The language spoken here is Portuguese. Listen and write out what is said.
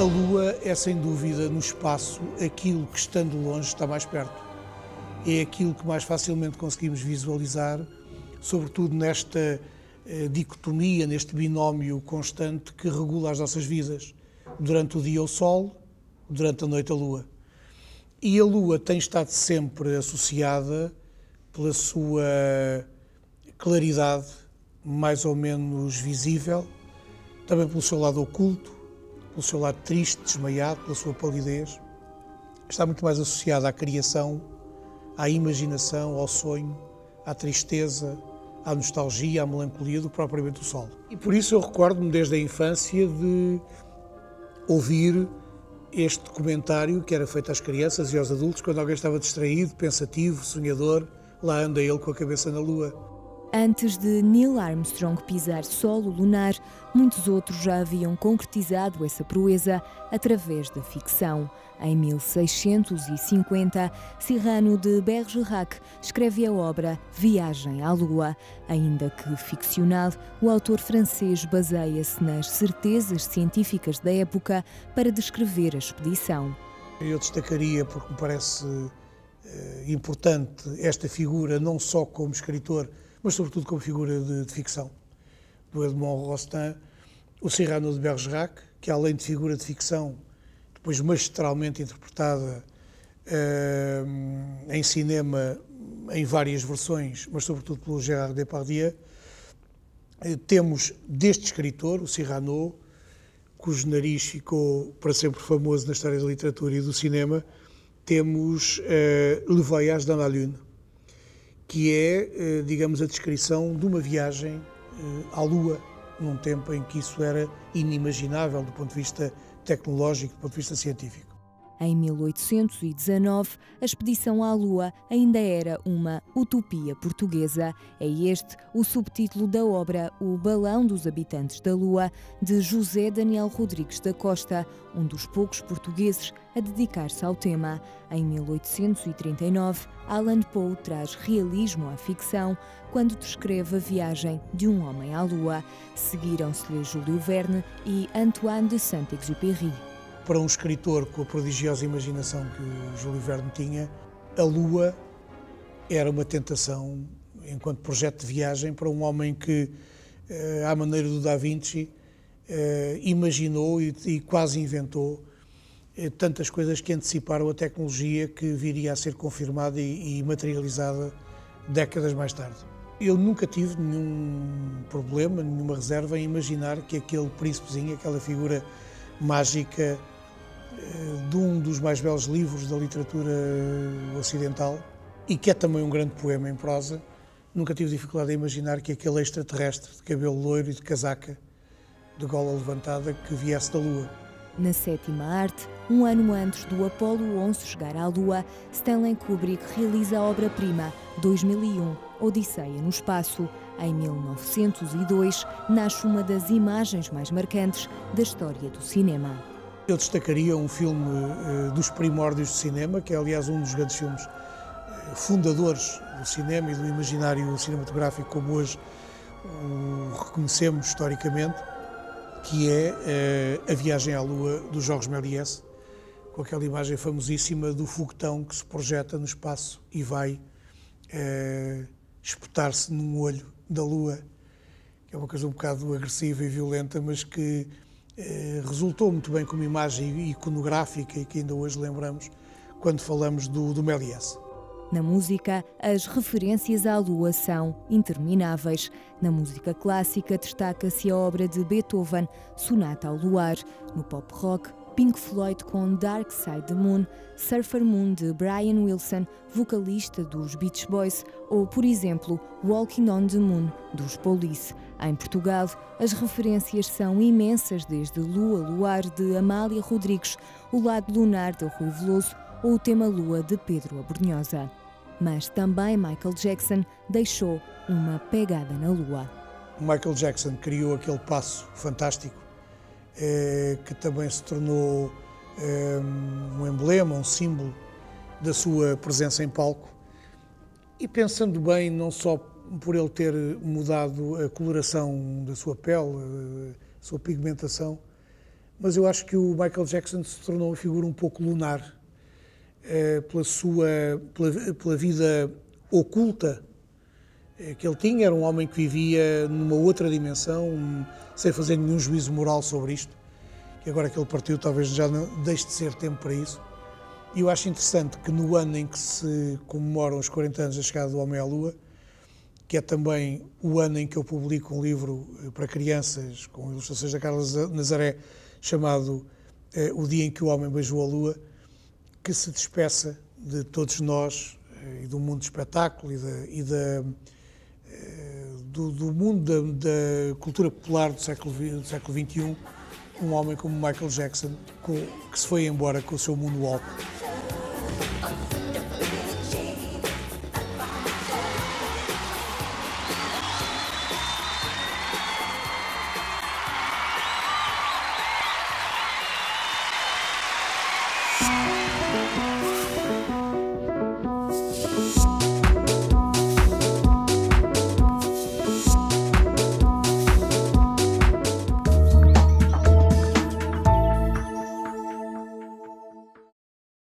A Lua é, sem dúvida, no espaço, aquilo que, estando longe, está mais perto. É aquilo que mais facilmente conseguimos visualizar, sobretudo nesta dicotomia, neste binómio constante que regula as nossas vidas. Durante o dia o Sol, durante a noite a Lua. E a Lua tem estado sempre associada, pela sua claridade mais ou menos visível, também pelo seu lado oculto, pelo seu lado triste, desmaiado, pela sua palidez. Está muito mais associada à criação, à imaginação, ao sonho, à tristeza, à nostalgia, à melancolia do que propriamente o Sol. E por isso eu recordo-me desde a infância de ouvir este documentário que era feito às crianças e aos adultos quando alguém estava distraído, pensativo, sonhador, lá anda ele com a cabeça na Lua. Antes de Neil Armstrong pisar solo lunar, muitos outros já haviam concretizado essa proeza através da ficção. Em 1650, Cyrano de Bergerac escreve a obra Viagem à Lua. Ainda que ficcional, o autor francês baseia-se nas certezas científicas da época para descrever a expedição. Eu destacaria, porque me parece importante, esta figura, não só como escritor, mas sobretudo como figura de ficção, do Edmond Rostand, o Cyrano de Bergerac, que além de figura de ficção, depois magistralmente interpretada em cinema em várias versões, mas sobretudo pelo Gérard Depardieu, temos deste escritor, o Cyrano, cujo nariz ficou para sempre famoso na história da literatura e do cinema, temos Le Voyage dans la Lune, que é, digamos, a descrição de uma viagem à Lua, num tempo em que isso era inimaginável do ponto de vista tecnológico, do ponto de vista científico. Em 1819, a expedição à Lua ainda era uma utopia portuguesa. É este o subtítulo da obra O Balão dos Habitantes da Lua, de José Daniel Rodrigues da Costa, um dos poucos portugueses a dedicar-se ao tema. Em 1839, Allan Poe traz realismo à ficção quando descreve a viagem de um homem à Lua. Seguiram-se-lhe Júlio Verne e Antoine de Saint-Exupéry. Para um escritor com a prodigiosa imaginação que o Júlio Verne tinha, a Lua era uma tentação enquanto projeto de viagem para um homem que, à maneira do Da Vinci, imaginou e quase inventou tantas coisas que anteciparam a tecnologia que viria a ser confirmada e materializada décadas mais tarde. Eu nunca tive nenhum problema, nenhuma reserva em imaginar que aquele príncipezinho, aquela figura mágica de um dos mais belos livros da literatura ocidental e que é também um grande poema em prosa, nunca tive dificuldade em imaginar que aquele extraterrestre de cabelo loiro e de casaca, de gola levantada, que viesse da Lua. Na sétima arte, um ano antes do Apollo 11 chegar à Lua, Stanley Kubrick realiza a obra-prima 2001, Odisseia no Espaço. Em 1902, nasce uma das imagens mais marcantes da história do cinema. Eu destacaria um filme dos primórdios do cinema, que é, aliás, um dos grandes filmes fundadores do cinema e do imaginário cinematográfico como hoje o reconhecemos historicamente, que é A Viagem à Lua, do Georges Méliès, com aquela imagem famosíssima do foguetão que se projeta no espaço e vai espetar-se num olho da Lua, que é uma coisa um bocado agressiva e violenta, mas que resultou muito bem como imagem iconográfica e que ainda hoje lembramos quando falamos do Méliès. Na música, as referências à Lua são intermináveis. Na música clássica, destaca-se a obra de Beethoven, Sonata ao Luar. No pop rock, Pink Floyd com Dark Side of the Moon, Surfer Moon de Brian Wilson, vocalista dos Beach Boys, ou, por exemplo, Walking on the Moon, dos Police. Em Portugal, as referências são imensas, desde Lua Luar, de Amália Rodrigues, O Lado Lunar, de Rui Veloso, ou o tema Lua, de Pedro Abrunhosa. Mas também Michael Jackson deixou uma pegada na Lua. Michael Jackson criou aquele passo fantástico, que também se tornou um emblema, um símbolo da sua presença em palco. E pensando bem, não só por ele ter mudado a coloração da sua pele, a sua pigmentação, mas eu acho que o Michael Jackson se tornou uma figura um pouco lunar, pela vida oculta que ele tinha. Era um homem que vivia numa outra dimensão, sem fazer nenhum juízo moral sobre isto, que agora que ele partiu talvez já não deixe de ser tempo para isso. E eu acho interessante que no ano em que se comemoram os 40 anos da chegada do homem à Lua, que é também o ano em que eu publico um livro para crianças com ilustrações da Carla Nazaré, chamado O Dia em que o Homem Beijou a Lua, que se despeça de todos nós e do mundo do espetáculo do mundo da cultura popular do século XXI, um homem como Michael Jackson, que se foi embora com o seu moonwalk.